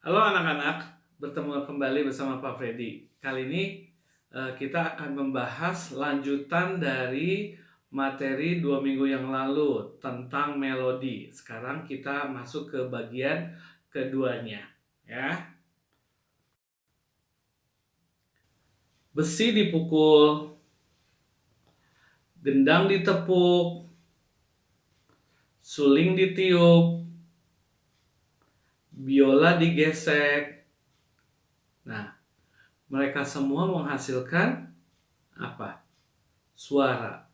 Halo anak-anak, bertemu kembali bersama Pak Freddy. Kali ini kita akan membahas lanjutan dari materi 2 minggu yang lalu tentang melodi. Sekarang kita masuk ke bagian keduanya, ya. Besi dipukul, gendang ditepuk, suling ditiup, biola digesek. Nah, mereka semua menghasilkan apa? Suara,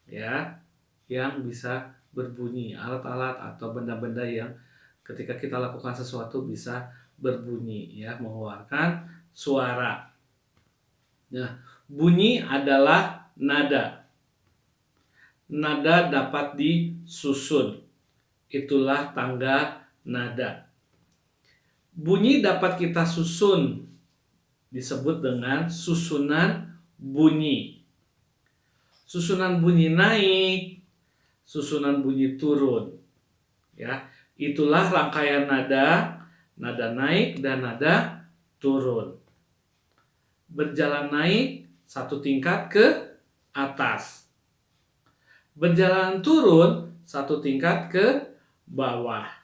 ya, yang bisa berbunyi, alat-alat atau benda-benda yang ketika kita lakukan sesuatu bisa berbunyi, ya, mengeluarkan suara. Nah, bunyi adalah nada. Nada dapat disusun. Itulah tangga nada. Bunyi dapat kita susun, disebut dengan susunan bunyi. Susunan bunyi naik, susunan bunyi turun. Ya, itulah rangkaian nada, nada naik dan nada turun. Berjalan naik satu tingkat ke atas. Berjalan turun satu tingkat ke bawah.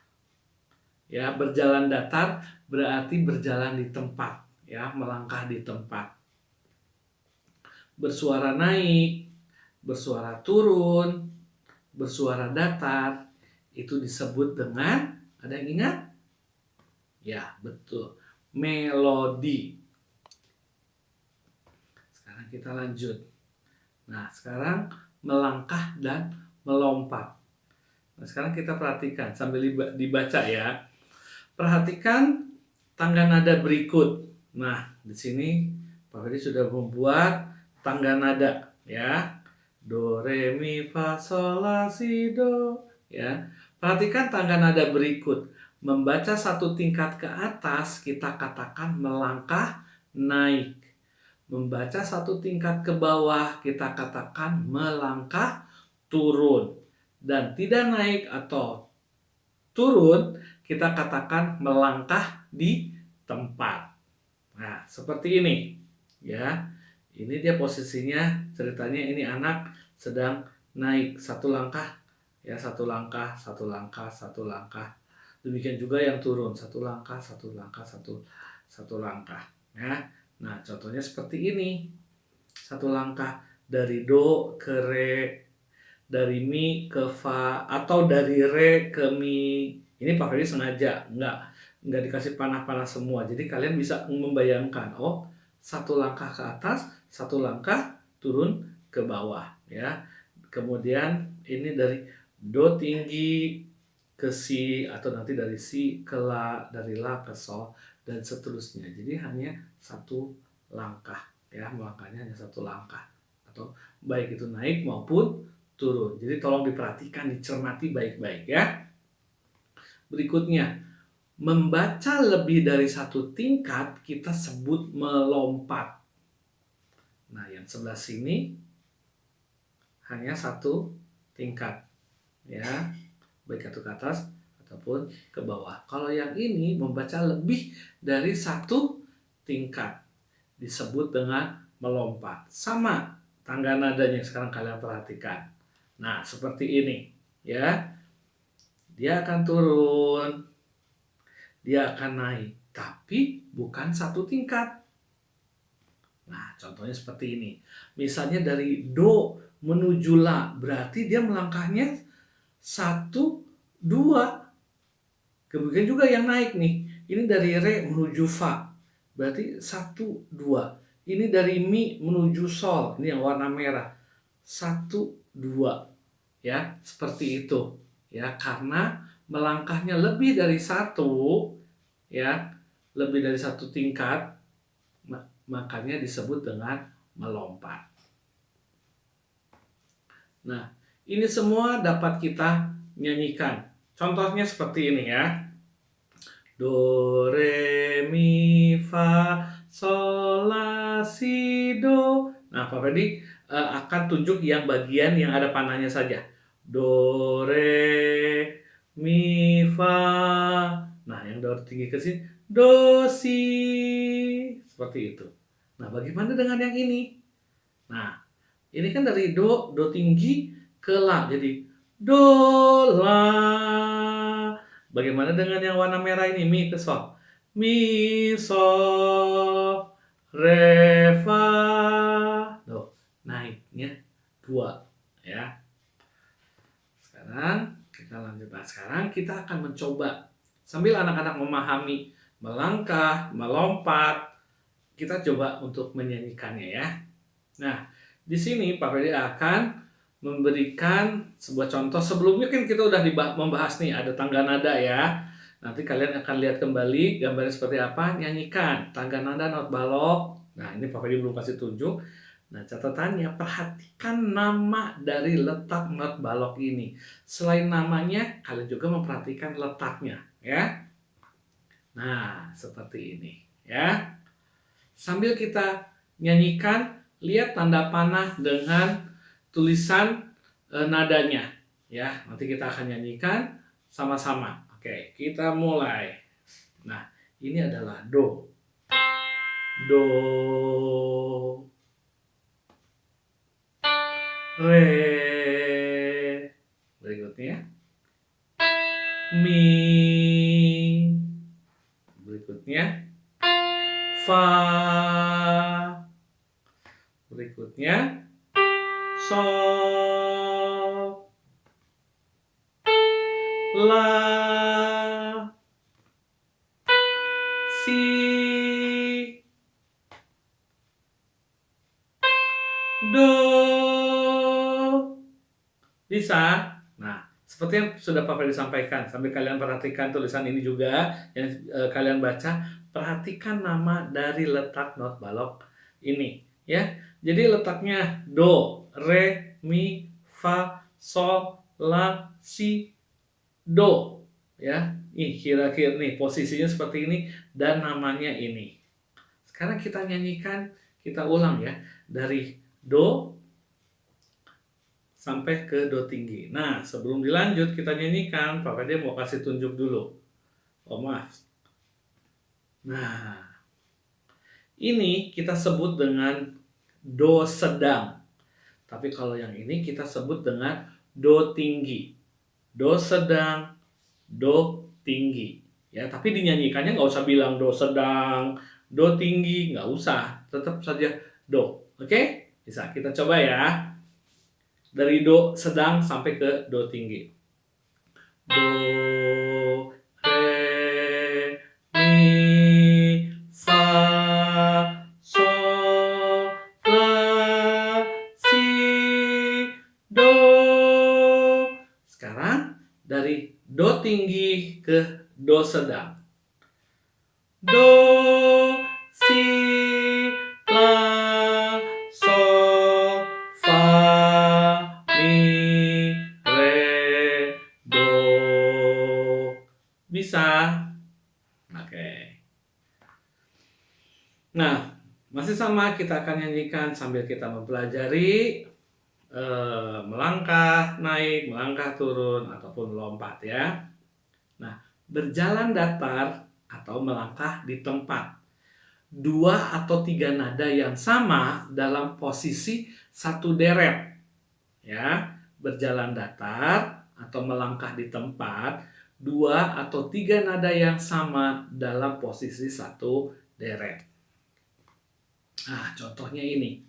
Ya, berjalan datar berarti berjalan di tempat, ya, melangkah di tempat. Bersuara naik, bersuara turun, bersuara datar, itu disebut dengan, ada yang ingat? Ya, betul. Melodi. Sekarang kita lanjut. Nah, sekarang melangkah dan melompat. Nah, sekarang kita perhatikan sambil dibaca ya. Perhatikan tangga nada berikut. Nah, di sini Pak Ferdi sudah membuat tangga nada, ya. Do, re, mi, fa, sol, la, si, do. Ya. Perhatikan tangga nada berikut. Membaca satu tingkat ke atas, kita katakan melangkah naik. Membaca satu tingkat ke bawah, kita katakan melangkah turun. Dan tidak naik atau turun, kita katakan melangkah di tempat. Nah, seperti ini. Ya. Ini dia posisinya, ceritanya ini anak sedang naik satu langkah, ya, satu langkah, satu langkah, satu langkah. Demikian juga yang turun, satu langkah, satu langkah, satu langkah. Ya. Nah, contohnya seperti ini. Satu langkah dari do ke re, dari mi ke fa, atau dari re ke mi. Ini Pak Ferdi sengaja nggak dikasih panah-panah semua. Jadi kalian bisa membayangkan, oh, satu langkah ke atas, satu langkah turun ke bawah, ya. Kemudian ini dari do tinggi ke si, atau nanti dari si ke la, dari la ke sol, dan seterusnya. Jadi hanya satu langkah, ya, melangkahnya hanya satu langkah, atau baik itu naik maupun turun. Jadi tolong diperhatikan, dicermati baik-baik, ya. Berikutnya, membaca lebih dari satu tingkat kita sebut melompat. Nah, yang sebelah sini hanya satu tingkat, ya, baik itu ke atas ataupun ke bawah. Kalau yang ini membaca lebih dari satu tingkat, disebut dengan melompat. Sama tangga nadanya sekarang kalian perhatikan. Nah, seperti ini, ya. Dia akan turun, dia akan naik, tapi bukan satu tingkat. Nah, contohnya seperti ini. Misalnya dari do menuju la, berarti dia melangkahnya 1, 2. Kemudian juga yang naik nih. Ini dari re menuju fa, berarti 1, 2. Ini dari mi menuju sol, ini yang warna merah. 1, 2. Ya, seperti itu. Ya, karena melangkahnya lebih dari satu, ya, lebih dari satu tingkat, makanya disebut dengan melompat. Nah, ini semua dapat kita nyanyikan. Contohnya seperti ini, ya. Do, re, mi, fa, sol, la, si, do. Nah, Pak Ferdi akan tunjuk yang bagian yang ada panahnya saja. Do, re, mi, fa. Nah, yang yang do tinggi ke sini, do, si. Seperti itu. Nah, bagaimana dengan yang ini? Nah, ini kan dari do tinggi ke la. Jadi, do, la. Bagaimana dengan yang warna merah ini, mi ke sol? Mi, sol, re, fa. Tuh, naiknya 2. Ya. Sekarang kita lanjut. Nah, sekarang kita akan mencoba sambil anak-anak memahami melangkah, melompat, kita coba untuk menyanyikannya ya. Nah, di sini Pak Fedi akan memberikan sebuah contoh. Sebelumnya kan kita udah membahas nih, ada tangga nada ya. Nanti kalian akan lihat kembali gambarnya seperti apa, nyanyikan tangga nada not balok. Nah, ini Pak Fedi belum kasih tunjuk. Nah, catatannya, perhatikan nama dari letak not balok ini. Selain namanya, kalian juga memperhatikan letaknya, ya. Nah, seperti ini, ya. Sambil kita nyanyikan, lihat tanda panah dengan tulisan nadanya, ya. Nanti kita akan nyanyikan sama-sama. Oke, kita mulai. Nah, ini adalah do. Do, re, berikutnya mi, berikutnya fa, berikutnya sol, la, si, do. Bisa? Nah, seperti yang sudah Pak Fedi sampaikan, sambil kalian perhatikan tulisan ini juga yang kalian baca, perhatikan nama dari letak not balok ini, ya. Jadi letaknya do, re, mi, fa, sol, la, si, do, ya. Nih kira-kira nih posisinya seperti ini dan namanya ini. Sekarang kita nyanyikan, kita ulang ya, dari do sampai ke do tinggi. Nah, sebelum dilanjut kita nyanyikan, Pak Fedi mau kasih tunjuk dulu. Oh, maaf. Nah, ini kita sebut dengan do sedang. Tapi kalau yang ini kita sebut dengan do tinggi. Do sedang, do tinggi. Ya, tapi dinyanyikannya nggak usah bilang do sedang, do tinggi, nggak usah. Tetap saja do. Oke? Bisa kita coba ya. Dari do sedang sampai ke do tinggi. Do, re, mi, fa, sol, la, si, do. Sekarang dari do tinggi ke do sedang. Do, si, la, sol, fa, mi, re, do. Bisa? Oke. Nah, masih sama, kita akan nyanyikan sambil kita mempelajari melangkah naik, melangkah turun, ataupun melompat ya. Nah, berjalan datar atau melangkah di tempat. 2 atau 3 nada yang sama dalam posisi satu deret. Ya, berjalan datar atau melangkah di tempat, 2 atau 3 nada yang sama dalam posisi satu deret. Nah, contohnya ini.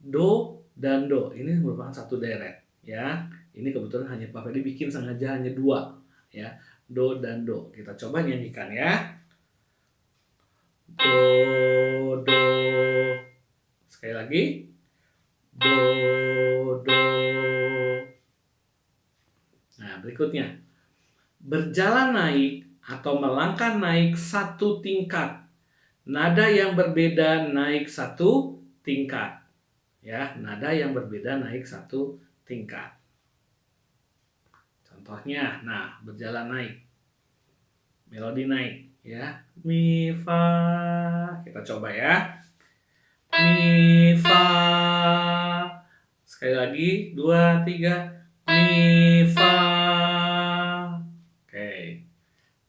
Do dan do. Ini merupakan satu deret, ya. Ini kebetulan hanya Pak Fedi bikin sengaja hanya 2, ya. Do dan do. Kita coba nyanyikan ya. Do, do. Sekali lagi. Do, do. Nah, berikutnya. Berjalan naik atau melangkah naik satu tingkat. Nada yang berbeda naik satu tingkat. Ya, nada yang berbeda naik satu tingkat. Contohnya, nah, berjalan naik. Melodi naik, ya. Mi, fa. Kita coba ya. Mi, fa. Sekali lagi, 2, 3. Mi, fa. Oke.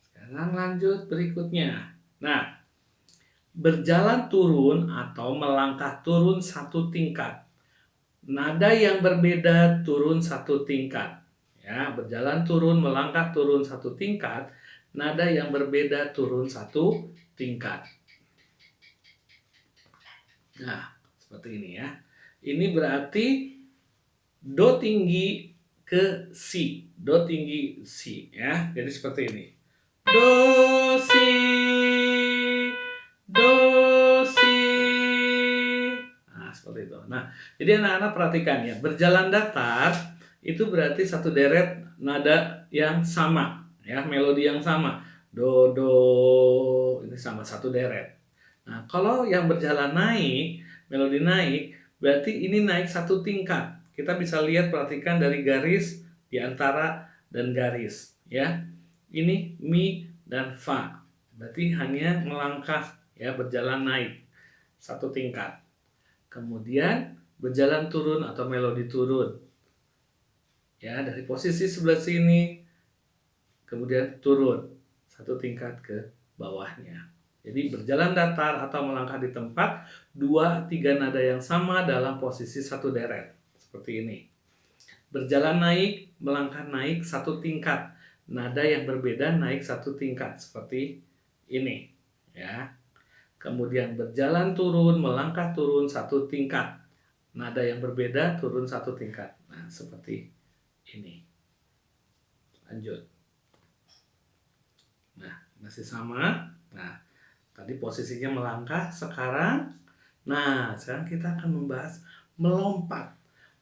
Sekarang sekarang lanjut berikutnya. Nah, berjalan turun atau melangkah turun satu tingkat. Nada yang berbeda turun satu tingkat. Ya, berjalan turun, melangkah turun satu tingkat. Nada yang berbeda turun satu tingkat. Nah, seperti ini ya. Ini berarti do tinggi ke si. Do tinggi si ya. Jadi seperti ini. Do si, do si. Nah, seperti itu. Nah, jadi anak-anak perhatikan ya. Berjalan datar itu berarti satu deret nada yang sama ya, melodi yang sama. Do do ini sama satu deret. Nah, kalau yang berjalan naik, melodi naik, berarti ini naik satu tingkat. Kita bisa lihat, perhatikan dari garis di antara dan garis ya. Ini mi dan fa. Berarti hanya melangkah ya, berjalan naik satu tingkat. Kemudian berjalan turun atau melodi turun. Ya, dari posisi sebelah sini kemudian turun satu tingkat ke bawahnya. Jadi berjalan datar atau melangkah di tempat, 2-3 nada yang sama dalam posisi satu deret. Seperti ini. Berjalan naik, melangkah naik satu tingkat. Nada yang berbeda naik satu tingkat. Seperti ini. Ya. Kemudian berjalan turun, melangkah turun satu tingkat. Nada yang berbeda turun satu tingkat. Nah, seperti ini. Lanjut. Nah, masih sama. Nah, tadi posisinya melangkah, sekarang. Nah, sekarang kita akan membahas melompat.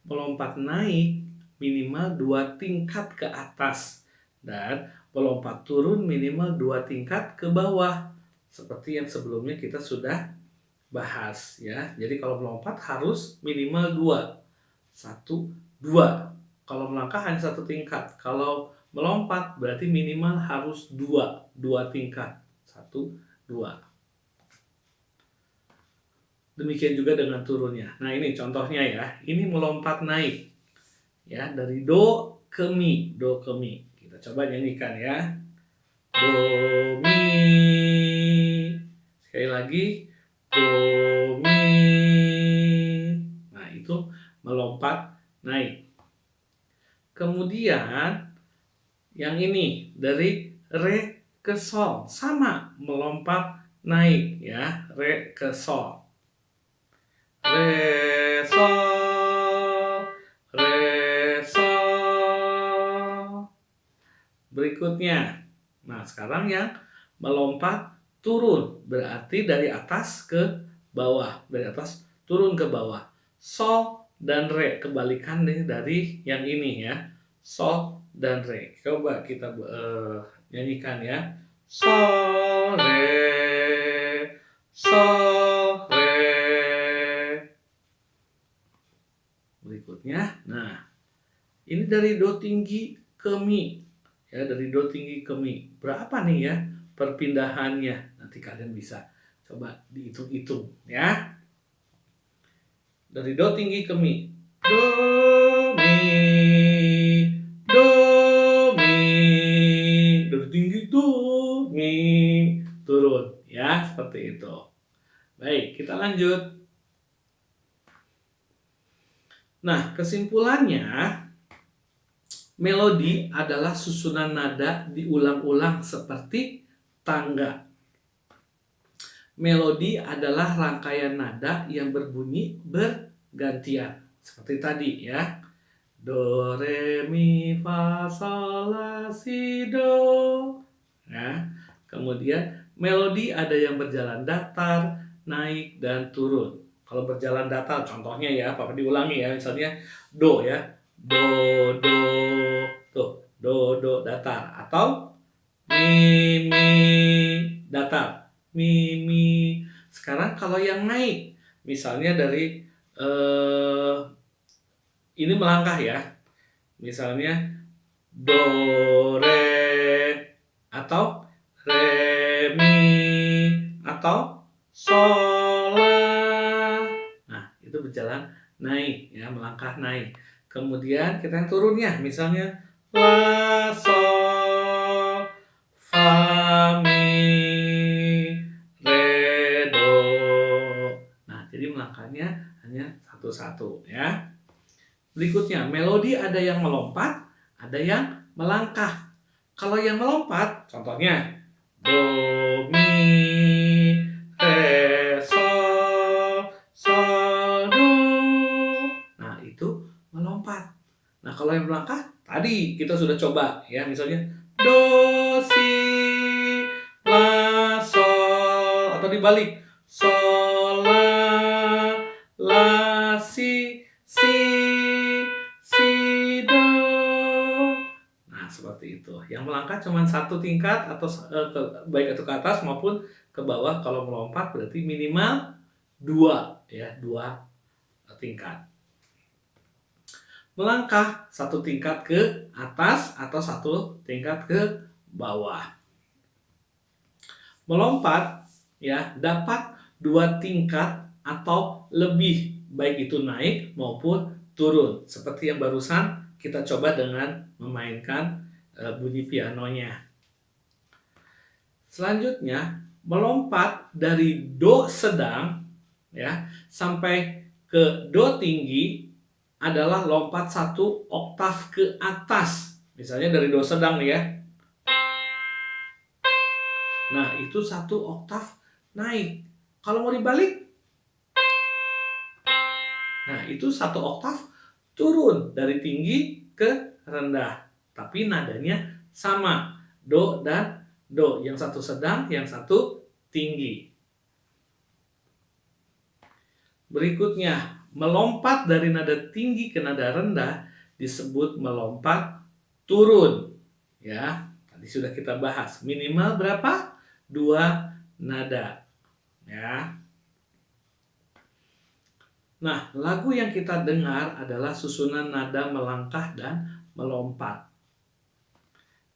Melompat naik minimal 2 tingkat ke atas. Dan melompat turun minimal 2 tingkat ke bawah. Seperti yang sebelumnya kita sudah bahas ya. Jadi kalau melompat harus minimal 2. 1, 2. Kalau melangkah hanya satu tingkat. Kalau melompat berarti minimal harus 2 tingkat. 1, 2. Demikian juga dengan turunnya. Nah, ini contohnya ya. Ini melompat naik. Ya, dari do ke mi, do ke mi. Kita coba nyanyikan ya. Do mi. Sekali lagi, do mi. Nah, itu melompat naik. Kemudian yang ini dari re ke sol, sama melompat naik ya, re ke sol. Re sol, re sol. Berikutnya. Nah, sekarang yang melompat turun, berarti dari atas ke bawah, dari atas turun ke bawah. Sol dan re, kebalikan dari yang ini ya. Sol dan re. Coba kita nyanyikan ya. Sol re, sol re. Berikutnya, nah ini dari do tinggi ke mi ya, dari do tinggi ke mi. Berapa nih ya perpindahannya? Nanti kalian bisa coba dihitung-hitung ya. Dari do tinggi ke mi. Do mi, do mi. Dari tinggi do mi, turun ya, seperti itu. Baik, kita lanjut. Nah, kesimpulannya, melodi adalah susunan nada diulang-ulang seperti tangga. Melodi adalah rangkaian nada yang berbunyi bergantian. Seperti tadi ya. Do, re, mi, fa, sol, la, si, do. Nah, kemudian melodi ada yang berjalan datar, naik, dan turun. Kalau berjalan datar, contohnya ya, Papa diulangi ya. Misalnya do ya. Do, do, tuh. Do, do, datar. Atau mi, mi, datar. Mi, mi. Sekarang kalau yang naik, misalnya dari ini melangkah ya. Misalnya do, re, atau re, mi, atau sol, la. Nah, itu berjalan naik ya, melangkah naik. Kemudian kita yang turunnya, misalnya la, sol, fa, satu-satu ya. Berikutnya, melodi ada yang melompat, ada yang melangkah. Kalau yang melompat, contohnya do, mi, re, sol, sol, do. Nah, itu melompat. Nah, kalau yang melangkah, tadi kita sudah coba ya, misalnya do, si, la, sol, atau dibalik sol, la, si, do. Nah, seperti itu. Yang melangkah cuma satu tingkat atau baik itu ke atas maupun ke bawah. Kalau melompat berarti minimal dua tingkat. Melangkah satu tingkat ke atas atau satu tingkat ke bawah. Melompat ya dapat dua tingkat atau lebih, baik itu naik maupun turun, seperti yang barusan kita coba dengan memainkan bunyi pianonya. Selanjutnya, melompat dari do sedang ya sampai ke do tinggi adalah lompat satu oktav ke atas. Misalnya dari do sedang nih ya. Nah, itu satu oktav naik. Kalau mau dibalik, nah itu satu oktav turun dari tinggi ke rendah. Tapi nadanya sama. Do dan do. Yang satu sedang, yang satu tinggi. Berikutnya, melompat dari nada tinggi ke nada rendah disebut melompat turun. Ya, tadi sudah kita bahas. Minimal berapa? 2 nada. Ya. Nah, lagu yang kita dengar adalah susunan nada melangkah dan melompat.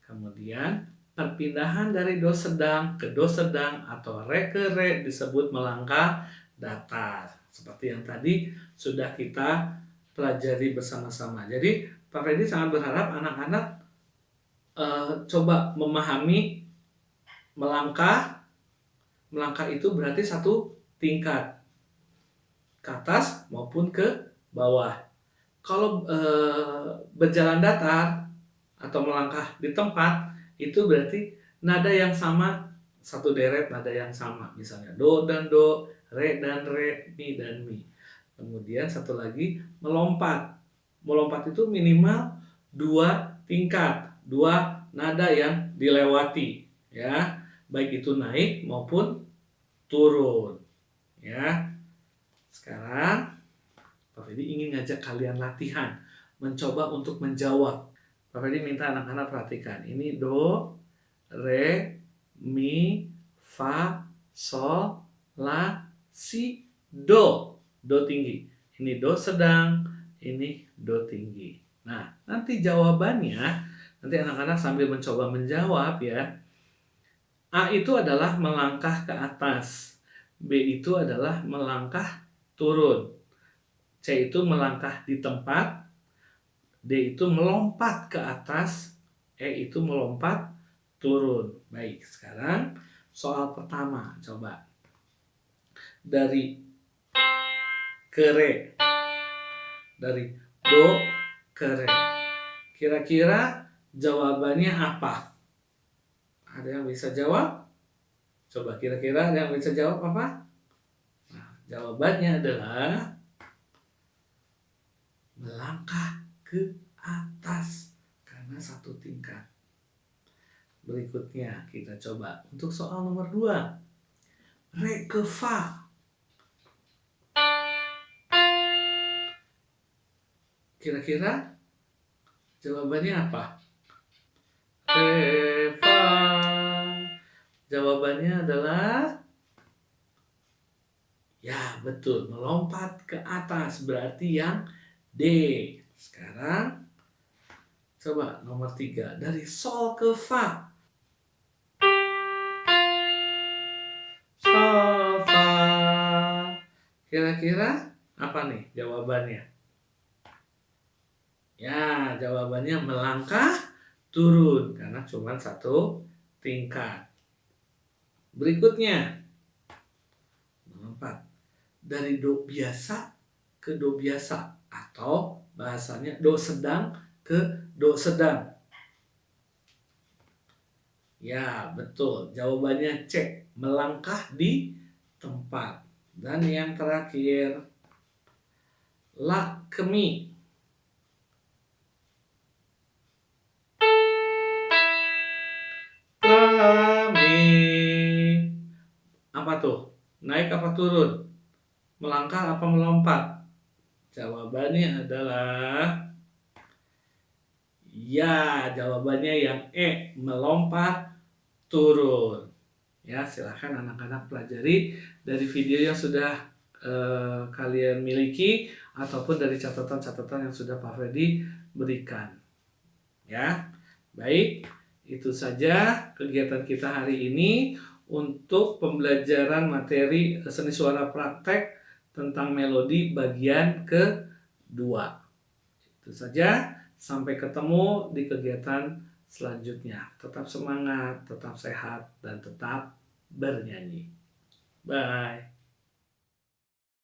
Kemudian, perpindahan dari do sedang ke do sedang atau re ke re disebut melangkah datar. Seperti yang tadi sudah kita pelajari bersama-sama. Jadi, Pak Freddy sangat berharap anak-anak coba memahami melangkah. Melangkah itu berarti satu tingkat ke atas maupun ke bawah. Kalau berjalan datar atau melangkah di tempat itu berarti nada yang sama, satu deret nada yang sama. Misalnya do dan do, re dan re, mi dan mi. Kemudian satu lagi melompat. Melompat itu minimal 2 tingkat, 2 nada yang dilewati ya. Baik itu naik maupun turun. Ya. Sekarang Pak Fedi ingin ngajak kalian latihan, mencoba untuk menjawab. Pak Fedi minta anak-anak perhatikan. Ini do, re, mi, fa, sol, la, si, do. Do tinggi. Ini do sedang, ini do tinggi. Nah, nanti jawabannya, nanti anak-anak sambil mencoba menjawab ya. A itu adalah melangkah ke atas. B itu adalah melangkah turun. C itu melangkah di tempat. D itu melompat ke atas. E itu melompat turun. Baik, sekarang soal pertama. Coba. Dari ke re. Dari do ke re. Kira-kira jawabannya apa? Ada yang bisa jawab? Coba kira-kira ada yang bisa jawab apa? Nah, jawabannya adalah melangkah ke atas karena satu tingkat. Berikutnya kita coba untuk soal nomor 2. Re ke fa. Kira-kira jawabannya apa? Re, fa. Jawabannya adalah ya betul, melompat ke atas berarti yang D. Sekarang coba nomor 3. Dari sol ke fa. Sol, fa. Kira-kira apa nih jawabannya? Ya, jawabannya melangkah turun karena cuma satu tingkat. Berikutnya, nomor 4. Dari do biasa ke do biasa atau bahasanya do sedang ke do sedang. Ya, betul. Jawabannya C, melangkah di tempat. Dan yang terakhir, lakmi. Lakmi. Apa tuh? Naik apa turun? Melangkah apa melompat? Jawabannya adalah ya, jawabannya yang E, melompat turun. Ya, silahkan anak-anak pelajari dari video yang sudah kalian miliki ataupun dari catatan-catatan yang sudah Pak Freddy berikan. Ya, baik, itu saja kegiatan kita hari ini untuk pembelajaran materi seni suara praktek tentang melodi bagian kedua. Itu saja, sampai ketemu di kegiatan selanjutnya. Tetap semangat, tetap sehat, dan tetap bernyanyi. Bye.